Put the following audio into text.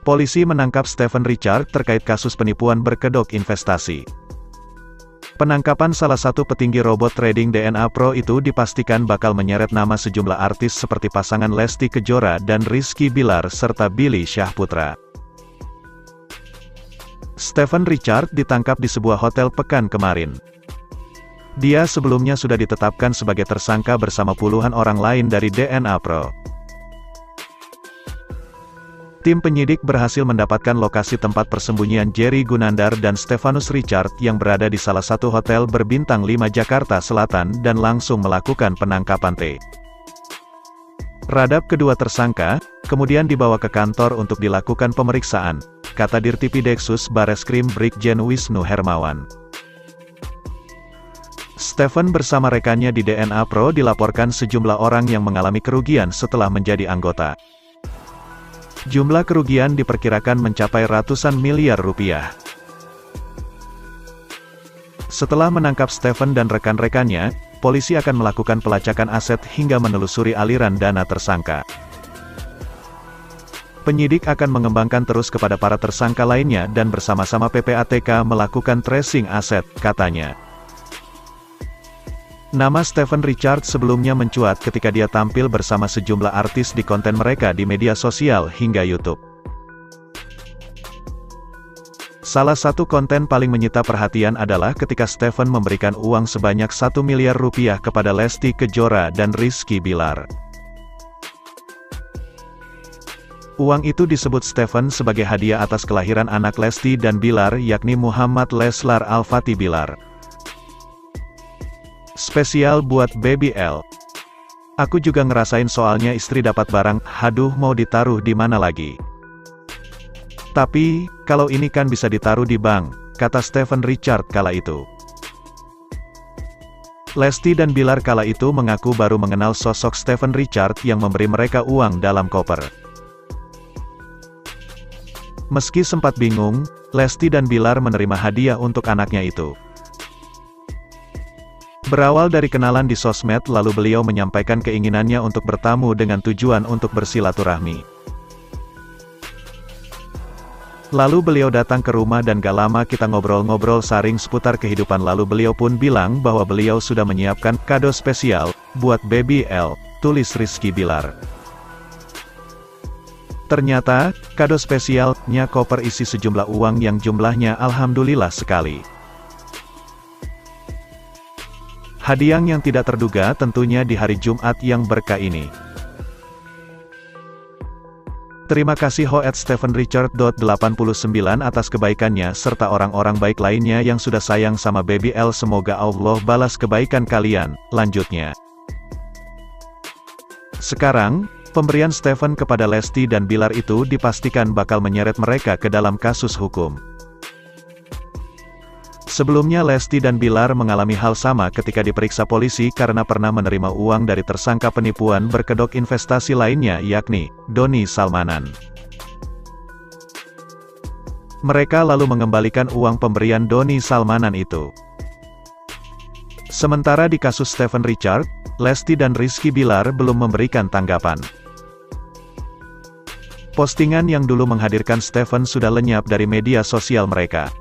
Polisi menangkap Stephen Richard terkait kasus penipuan berkedok investasi. Penangkapan salah satu petinggi robot trading DNA Pro itu dipastikan bakal menyeret nama sejumlah artis seperti pasangan Lesti Kejora dan Rizky Bilar serta Billy Syahputra. Stephen Richard ditangkap di sebuah hotel pekan kemarin. Dia sebelumnya sudah ditetapkan sebagai tersangka bersama puluhan orang lain dari DNA Pro. Tim penyidik berhasil mendapatkan lokasi tempat persembunyian Jerry Gunandar dan Stephanus Richard yang berada di salah satu hotel berbintang 5 Jakarta Selatan dan langsung melakukan penangkapan T. Radap kedua tersangka, kemudian dibawa ke kantor untuk dilakukan pemeriksaan, kata Dirtipideksus Bareskrim Brigjen Wisnu Hermawan. Stephen bersama rekannya di DNA Pro dilaporkan sejumlah orang yang mengalami kerugian setelah menjadi anggota. Jumlah kerugian diperkirakan mencapai ratusan miliar rupiah. Setelah menangkap Stephen dan rekan-rekannya, polisi akan melakukan pelacakan aset hingga menelusuri aliran dana tersangka. Penyidik akan mengembangkan terus kepada para tersangka lainnya dan bersama-sama PPATK melakukan tracing aset, katanya. Nama Stephen Richard sebelumnya mencuat ketika dia tampil bersama sejumlah artis di konten mereka di media sosial hingga YouTube. Salah satu konten paling menyita perhatian adalah ketika Stephen memberikan uang sebanyak 1 miliar rupiah kepada Lesti Kejora dan Rizky Bilar. Uang itu disebut Stephen sebagai hadiah atas kelahiran anak Lesti dan Bilar yakni Muhammad Leslar Al-Fatih Bilar. Spesial buat Baby L. Aku juga ngerasain soalnya istri dapat barang, haduh mau ditaruh di mana lagi. Tapi, kalau ini kan bisa ditaruh di bank, kata Stephen Richard kala itu. Lesti dan Bilar kala itu mengaku baru mengenal sosok Stephen Richard yang memberi mereka uang dalam koper. Meski sempat bingung, Lesti dan Bilar menerima hadiah untuk anaknya itu. Berawal dari kenalan di sosmed lalu beliau menyampaikan keinginannya untuk bertamu dengan tujuan untuk bersilaturahmi. Lalu beliau datang ke rumah dan gak lama kita ngobrol-ngobrol saring seputar kehidupan lalu beliau pun bilang bahwa beliau sudah menyiapkan kado spesial buat Baby L, tulis Rizky Bilar. Ternyata, kado spesialnya koper isi sejumlah uang yang jumlahnya alhamdulillah sekali. Hadiah yang tidak terduga tentunya di hari Jumat yang berkah ini. Terima kasih Hoet Stephen Richard. 89 atas kebaikannya serta orang-orang baik lainnya yang sudah sayang sama Baby L. Semoga Allah balas kebaikan kalian, lanjutnya. Sekarang, pemberian Stephen kepada Lesti dan Bilar itu dipastikan bakal menyeret mereka ke dalam kasus hukum. Sebelumnya Lesti dan Bilar mengalami hal sama ketika diperiksa polisi karena pernah menerima uang dari tersangka penipuan berkedok investasi lainnya yakni Doni Salmanan. Mereka lalu mengembalikan uang pemberian Doni Salmanan itu. Sementara di kasus Stephen Richard, Lesti dan Rizky Bilar belum memberikan tanggapan. Postingan yang dulu menghadirkan Stephen sudah lenyap dari media sosial mereka.